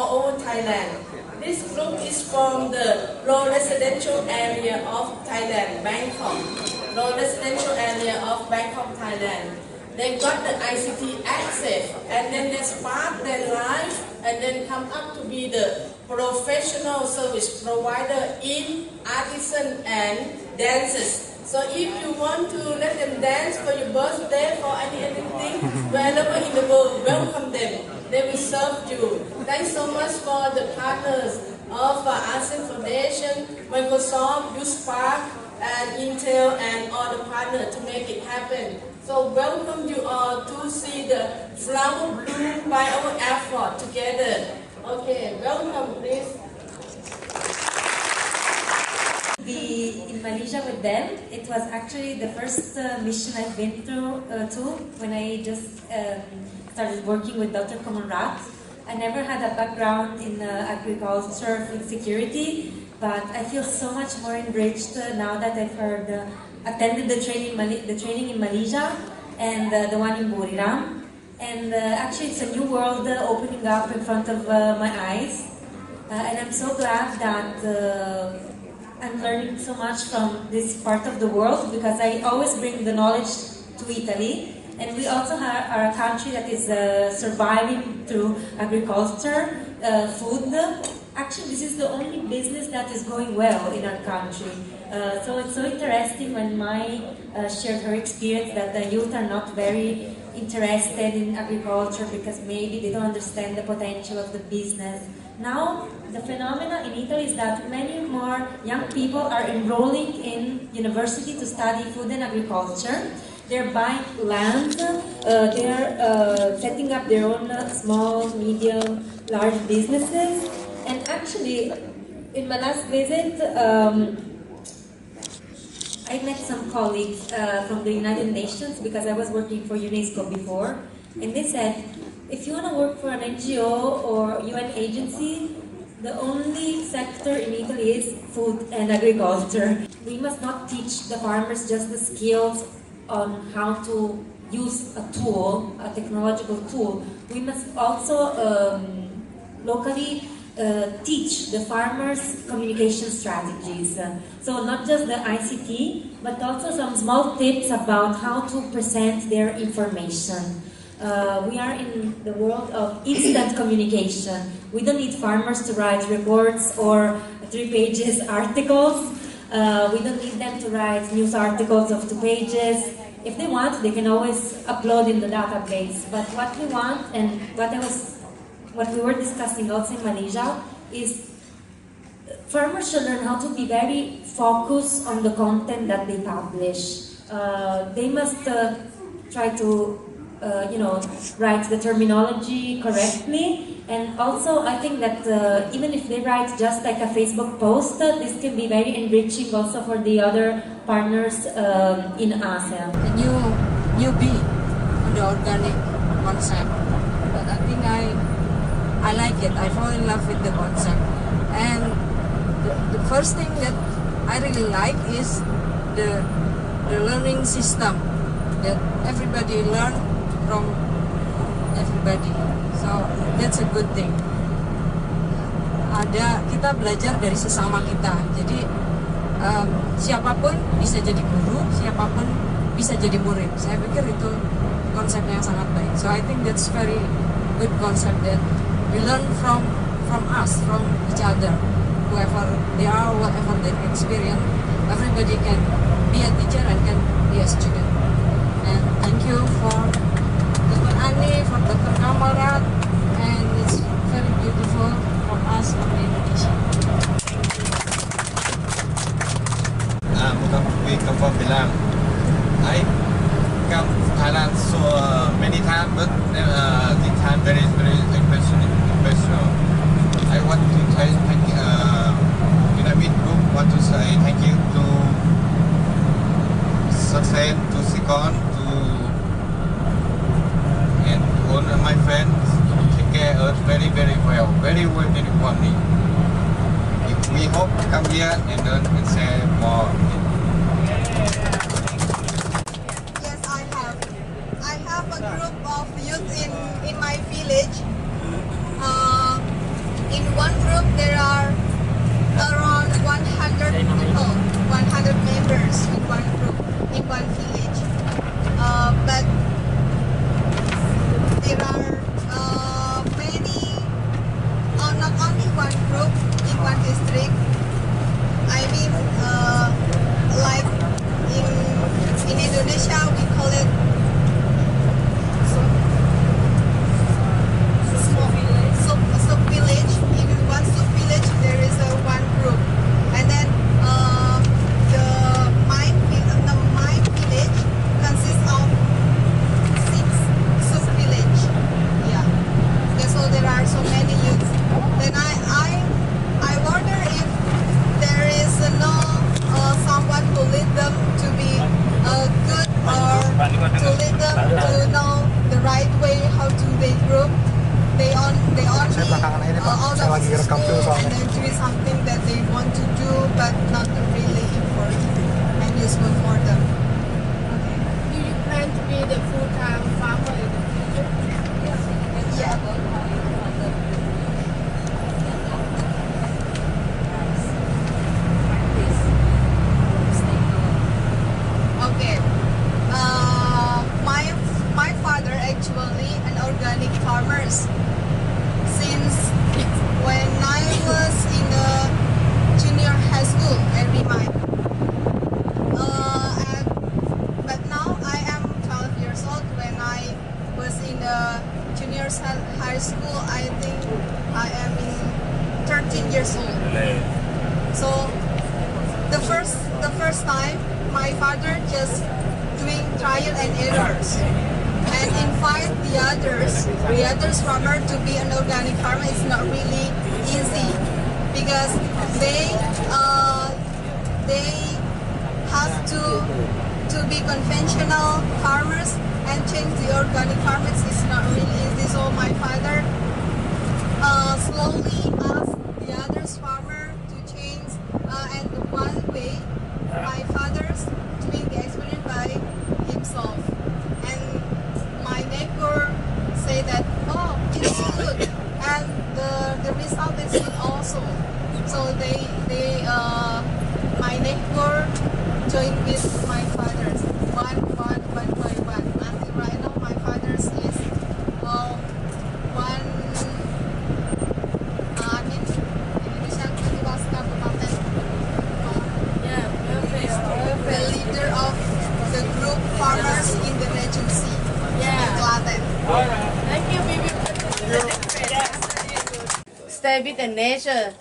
all over Thailand. This group is from the low residential area of Thailand, Bangkok. Low residential area of Bangkok, Thailand. They got the ICT access and then they spark their life and then come up to be the professional service provider in artisan and dances. So if you want to let them dance for your birthday or anything, wherever in the world, welcome them. They will serve you. Thanks so much for the partners of ASEAN Foundation, Microsoft, YouSpark, and Intel, and all the partners to make it happen. So welcome you all to see the flower bloom by our effort together. Okay, welcome please. Be in Malaysia with them. It was actually the first mission I've been through to when I just started working with Dr. Komonrat. I never had a background in agriculture, food security, but I feel so much more enriched now that I've attended the training in Malaysia and the one in Buriram. And actually it's a new world opening up in front of my eyes. And I'm so glad that I'm learning so much from this part of the world because I always bring the knowledge to Italy. And we also are a country that is surviving through agriculture, food. Actually, this is the only business that is going well in our country. So it's so interesting when Mai shared her experience that the youth are not very interested in agriculture because maybe they don't understand the potential of the business. Now, the phenomena in Italy is that many more young people are enrolling in university to study food and agriculture. They're buying land, they're setting up their own small, medium, large businesses. And actually, in my last visit, I met some colleagues from the United Nations because I was working for UNESCO before. And they said, if you want to work for an NGO or UN agency, the only sector in Italy is food and agriculture. We must not teach the farmers just the skills on how to use a tool, a technological tool. We must also locally teach the farmers communication strategies. So not just the ICT, but also some small tips about how to present their information. We are in the world of instant communication. We don't need farmers to write reports or 3 pages articles. We don't need them to write news articles of 2 pages. If they want, they can always upload in the database. But what we want, and what we were discussing also in Malaysia, is farmers should learn how to be very focused on the content that they publish. They must try to write the terminology correctly, and also I think that even if they write just like a Facebook post, this can be very enriching also for the other partners in ASEAN. A newbie on the organic concept, but I think I like it. I fall in love with the concept, and the first thing that I really like is the learning system that everybody learn from everybody, so that's a good thing. Kita belajar dari sesama kita, jadi siapapun bisa jadi guru, siapapun bisa jadi murid. Saya pikir itu konsep yang sangat baik. So I think that's very good concept that we learn from us, from each other, whoever they are, whatever their experience. Everybody can be a teacher and can be a student. And thank you for Dr. Ani, for Dr. Komonrat, and it's very beautiful for us from Indonesia. Muka bilang, I come to Thailand so many times, but this time very emotional. I want to thank Pyramid Group. Want to say thank you to Success, to Sikon, and all my friends. Take care us very well, very warmly. We hope to come here and learn and share more. Yes, I have. I have a group of youth in my village. there are around 100 people, 100 members in one group, in one village. But there are many, not only one group in one district. I mean, like in Indonesia, we call it sub-village. In one sub-village, there is one group. And then my village consists of 6 sub-village. Yeah. So there are so many youths. Then I wonder if there is no someone who lead them to be good, or to lead them to know the right way how to they group. They only out of school and they're doing something that they want to do but not really important and useful for them. Do you plan to be the full-time farmer in the future? Yeah. Okay. My father actually an organic farmer since when I was in the junior high school, I remind. But now I am 12 years old. When I was in the junior high school, I think I am in 13 years old. So the first time, my father just doing trial and errors and invite the others farmer to be an organic farmer. Is not really easy because they have to be conventional farmers and change the organic farmers is not really easy. So my father slowly asked the others farmer to change, and the one way my father's doing the experiment by himself. And my neighbor say that, oh, it's good, and the result is good also. So my neighbor joined with my father's one by one. Until right now, my father's is one. I mean, Indonesia 12 kabupaten. Yeah, perfect. The leader of the group farmers in the regency. Yeah. Klaten. Thank you, we will continue the next phase. Stay with the nature,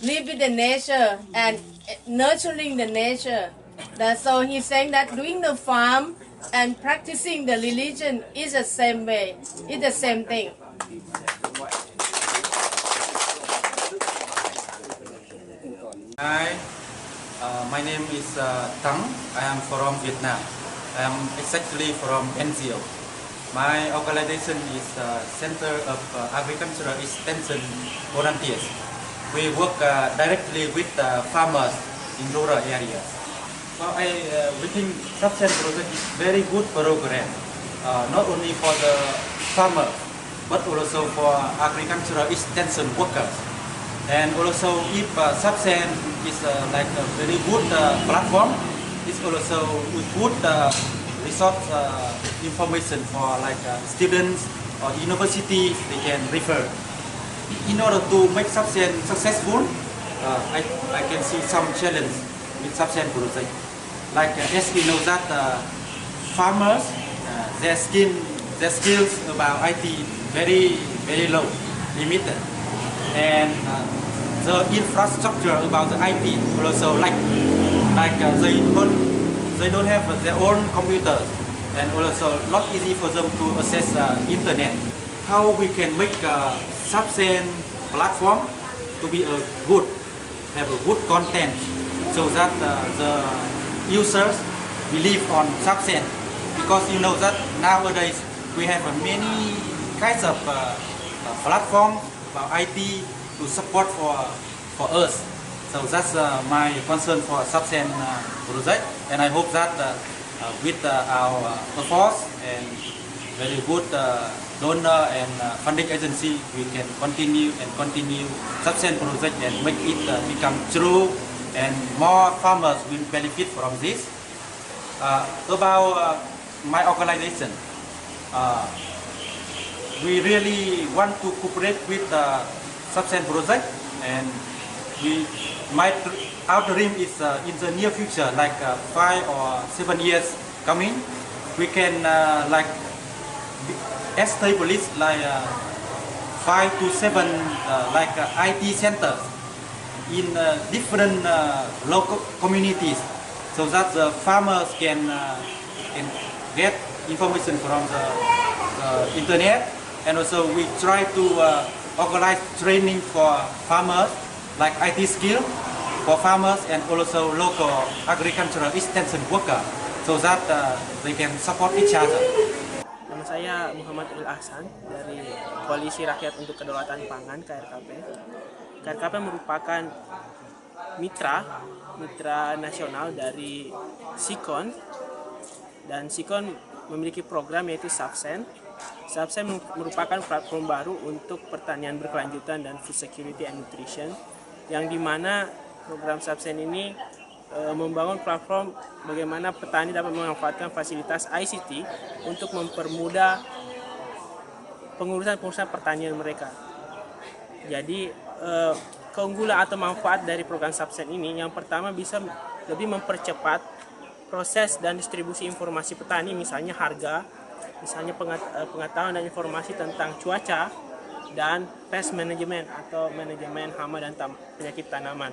live with the nature, and nurturing the nature. So he's saying that doing the farm and practicing the religion is the same way. It's the same thing. Hi, my name is Tang. I am from Vietnam. I am exactly from NGO. My organization is Center of Agricultural Extension Volunteers. We work directly with farmers in rural areas. So we think Subsen project is very good program, not only for the farmer, but also for agricultural extension workers. And also, if Subsen is like a very good platform, it's also we put resource information for like students or universities they can refer. In order to make Subsen successful, I can see some challenge with Subsen project. Like as we know that farmers, their skills about IT very low, limited, and the infrastructure about the IT also like they don't have their own computers, and also not easy for them to access internet. How we can make Subsen platform to be have a good content, so that the users believe on Subsen, because you know that nowadays we have many kinds of platforms about IT to support for us. So that's my concern for Subsen project, and I hope that with our efforts and very good donor and funding agency, we can continue subsistence project and make it become true, and more farmers will benefit from this. About my organization, we really want to cooperate with the subsistence project, and our dream is in the near future, like 5 or 7 years coming, we can establish like 5 to 7 IT centers in different local communities, so that the farmers can get information from the internet, and also we try to organize training for farmers like IT skill for farmers and also local agricultural extension worker, so that they can support each other. Nama saya Muhammad Ul Ahsan dari Koalisi Rakyat untuk Kedaulatan Pangan KRKP. KRKP merupakan mitra nasional dari Sikon, dan Sikon memiliki program yaitu Subsen. Subsen merupakan platform baru untuk pertanian berkelanjutan dan food security and nutrition, yang dimana program Subsen ini membangun platform bagaimana petani dapat memanfaatkan fasilitas ICT untuk mempermudah pengurusan pertanian mereka. Jadi keunggulan atau manfaat dari program Subsen ini, yang pertama bisa lebih mempercepat proses dan distribusi informasi petani, misalnya harga, misalnya pengetahuan dan informasi tentang cuaca, dan pest management atau manajemen hama dan penyakit tanaman.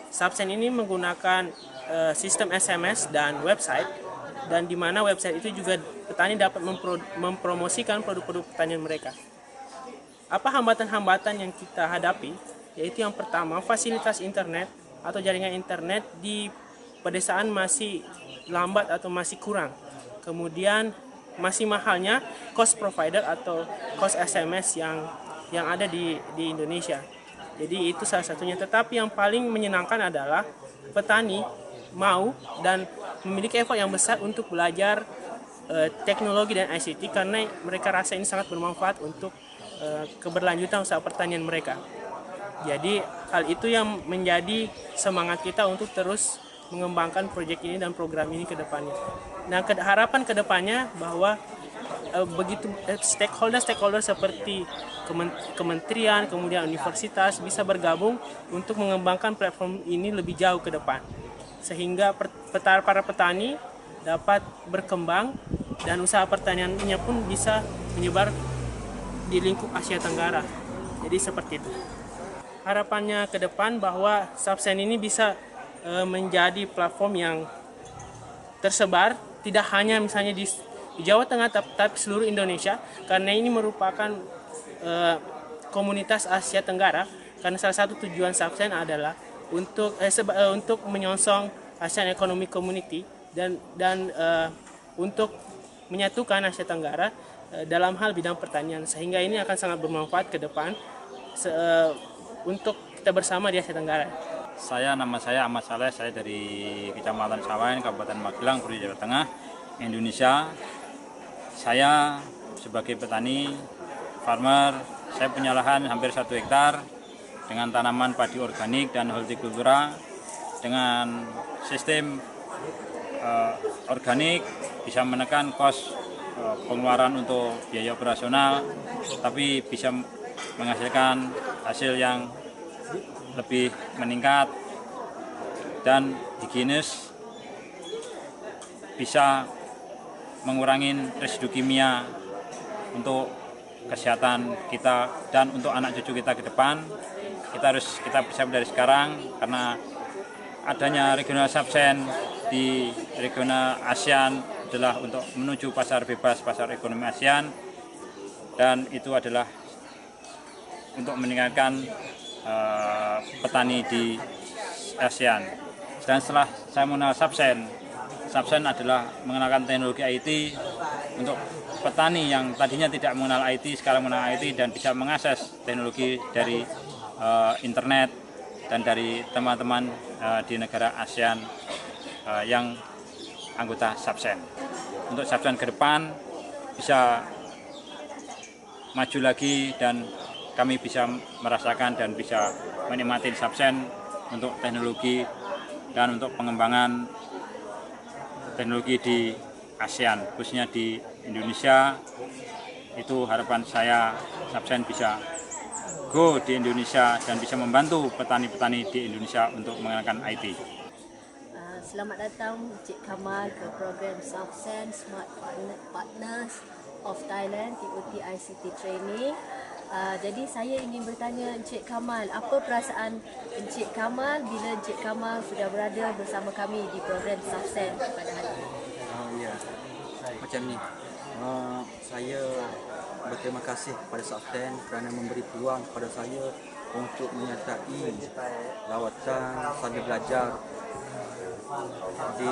Subsen ini menggunakan sistem SMS dan website, dan di mana website itu juga petani dapat mempromosikan produk-produk pertanian mereka. Apa hambatan-hambatan yang kita hadapi? Yaitu yang pertama, fasilitas internet atau jaringan internet di pedesaan masih lambat atau masih kurang. Kemudian masih mahalnya cost provider atau cost SMS yang ada di Indonesia. Jadi itu salah satunya. Tetapi yang paling menyenangkan adalah petani mau dan memiliki effort yang besar untuk belajar teknologi dan ICT, karena mereka rasa ini sangat bermanfaat untuk keberlanjutan usaha pertanian mereka. Jadi hal itu yang menjadi semangat kita untuk terus mengembangkan proyek ini dan program ini ke depannya. Nah, harapan ke depannya bahwa begitu stakeholder seperti kementerian, kemudian universitas bisa bergabung untuk mengembangkan platform ini lebih jauh ke depan, sehingga para petani dapat berkembang dan usaha pertaniannya pun bisa menyebar di lingkup Asia Tenggara. Jadi seperti itu. Harapannya ke depan bahwa Subsen ini bisa menjadi platform yang tersebar tidak hanya misalnya di Jawa Tengah tapi seluruh Indonesia, karena ini merupakan komunitas Asia Tenggara, karena salah satu tujuan Subsen adalah untuk menyongsong ASEAN Economic Community dan untuk menyatukan Asia Tenggara dalam hal bidang pertanian, sehingga ini akan sangat bermanfaat ke depan untuk kita bersama di Asia Tenggara. Nama saya Ahmad Saleh, saya dari Kecamatan Sawain, Kabupaten Magelang, Provinsi Jawa Tengah, Indonesia. Saya sebagai petani, farmer, saya punya lahan hampir 1 hektar dengan tanaman padi organik dan hortikultura. Dengan sistem organik bisa menekan kos pengeluaran untuk biaya operasional, tapi bisa menghasilkan hasil yang lebih meningkat dan higienis, bisa mengurangi residu kimia untuk kesehatan kita dan untuk anak cucu kita ke depan. Kita persiapkan dari sekarang, karena adanya regional Subsen di regional ASEAN adalah untuk menuju pasar bebas, pasar ekonomi ASEAN, dan itu adalah untuk meningkatkan petani di ASEAN. Dan setelah saya mengenal Subsen adalah mengenalkan teknologi IT untuk petani yang tadinya tidak mengenal IT, sekarang mengenal IT dan bisa mengakses teknologi dari internet dan dari teman-teman di negara ASEAN yang anggota Subsen. Untuk Subsen ke depan bisa maju lagi dan kami bisa merasakan dan bisa menikmati Subsen untuk teknologi dan untuk pengembangan teknologi di ASEAN, khususnya di Indonesia. Itu harapan saya, Subsen bisa go di Indonesia dan bisa membantu petani-petani di Indonesia untuk menggunakan IT. Selamat datang Encik Kamal ke program Subsen Smart Partners of Thailand TOT ICT Training. Jadi saya ingin bertanya Encik Kamal, apa perasaan Encik Kamal bila Encik Kamal sudah berada bersama kami di program Subsen pada hari ini? Ya, macam ni. Saya berterima kasih kepada Subsen kerana memberi peluang kepada saya untuk menyertai lawatan sambil belajar di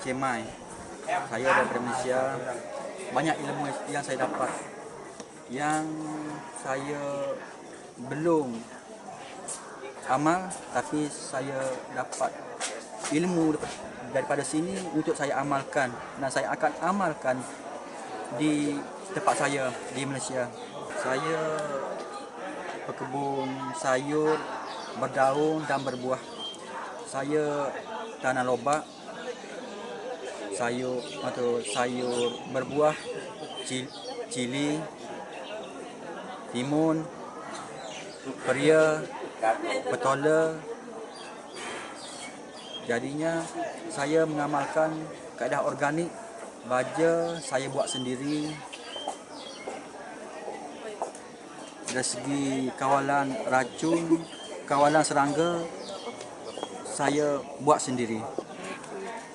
Chiang Mai. Saya daripada Malaysia, banyak ilmu yang saya dapat yang saya belum amal, tapi saya dapat ilmu daripada sini untuk saya amalkan, dan saya akan amalkan di tempat saya di Malaysia. Saya berkebun sayur, berdaun dan berbuah. Saya tanam lobak, sayur berbuah, cili, timun, peria, petola. Jadinya saya mengamalkan kaedah organik. Baja saya buat sendiri. Dari segi kawalan racun, kawalan serangga, saya buat sendiri.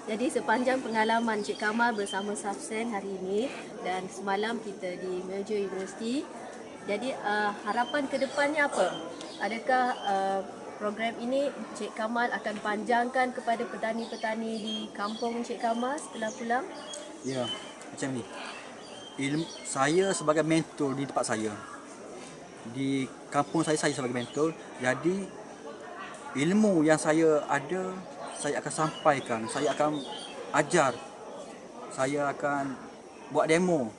Jadi sepanjang pengalaman Encik Kamal bersama Subsen hari ini dan semalam kita di Major University, jadi harapan ke depannya apa? Adakah program ini Encik Kamal akan panjangkan kepada petani-petani di kampung Encik Kamal setelah pulang? Ya, macam ni. Saya sebagai mentor di tempat saya, di kampung saya sebagai mentor. Jadi ilmu yang saya ada, saya akan sampaikan, saya akan ajar, saya akan buat demo,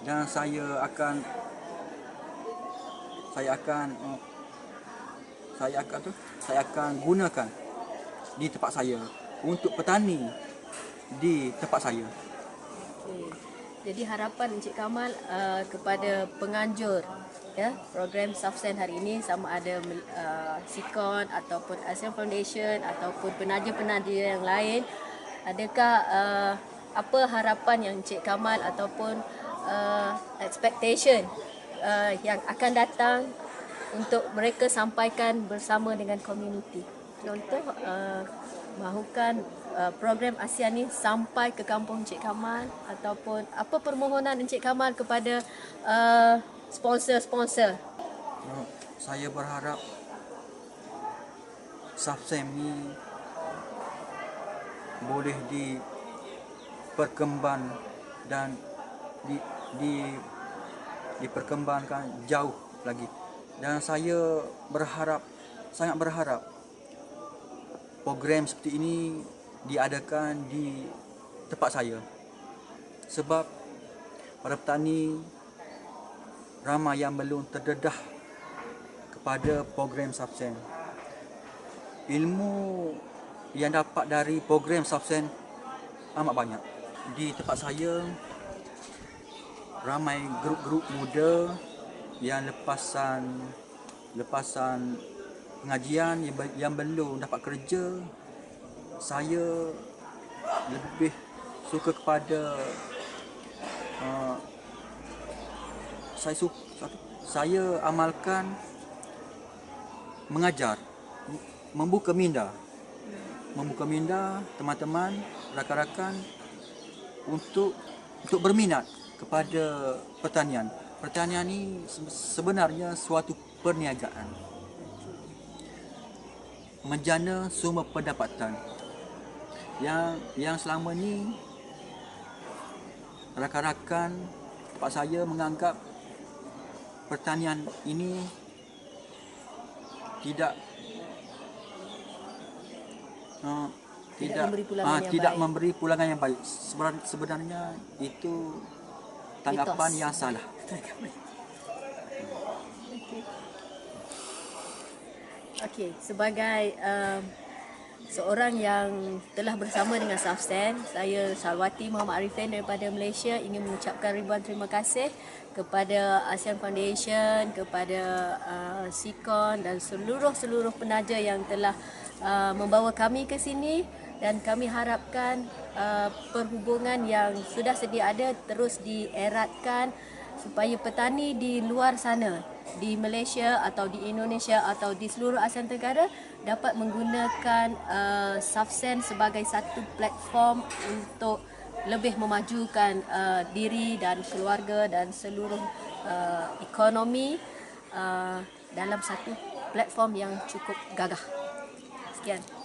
dan saya akan gunakan di tempat saya untuk petani di tempat saya. Jadi harapan Encik Kamal kepada penganjur ya program Subsen hari ini, sama ada Sikon ataupun ASEAN Foundation ataupun penaja-penaja yang lain, adakah apa harapan yang Encik Kamal ataupun expectation yang akan datang untuk mereka sampaikan bersama dengan komuniti? Contoh mahukan program ASEAN ni sampai ke kampung Encik Kamal, ataupun apa permohonan Encik Kamal kepada sponsor-sponsor? Saya berharap Subsen ni boleh diperkembang dan diperkembangkan jauh lagi. Dan saya sangat berharap program seperti ini diadakan di tempat saya, sebab para petani ramai yang belum terdedah kepada program Subsen. Ilmu yang dapat dari program Subsen amat banyak. Di tempat saya ramai grup-grup muda yang lepasan pengajian yang belum dapat kerja. Saya lebih suka kepada saya amalkan mengajar, membuka minda teman-teman, rakan-rakan untuk berminat kepada pertanian. Pertanian ini sebenarnya suatu perniagaan, menjana sumber pendapatan yang selama ni rakan-rakan tempat saya menganggap pertanian ini tidak memberi pulangan yang baik. Sebenarnya itu tanggapan yang salah. Okey, sebagai seorang yang telah bersama dengan Safsen, saya Salwati Muhammad Arifin daripada Malaysia ingin mengucapkan ribuan terima kasih kepada ASEAN Foundation, kepada Sikon dan seluruh penaja yang telah membawa kami ke sini, dan kami harapkan perhubungan yang sudah sedia ada terus dieratkan supaya petani di luar sana, di Malaysia atau di Indonesia atau di seluruh ASEAN Tenggara dapat menggunakan Safsen sebagai satu platform untuk lebih memajukan diri dan keluarga dan seluruh ekonomi dalam satu platform yang cukup gagah. Sekian.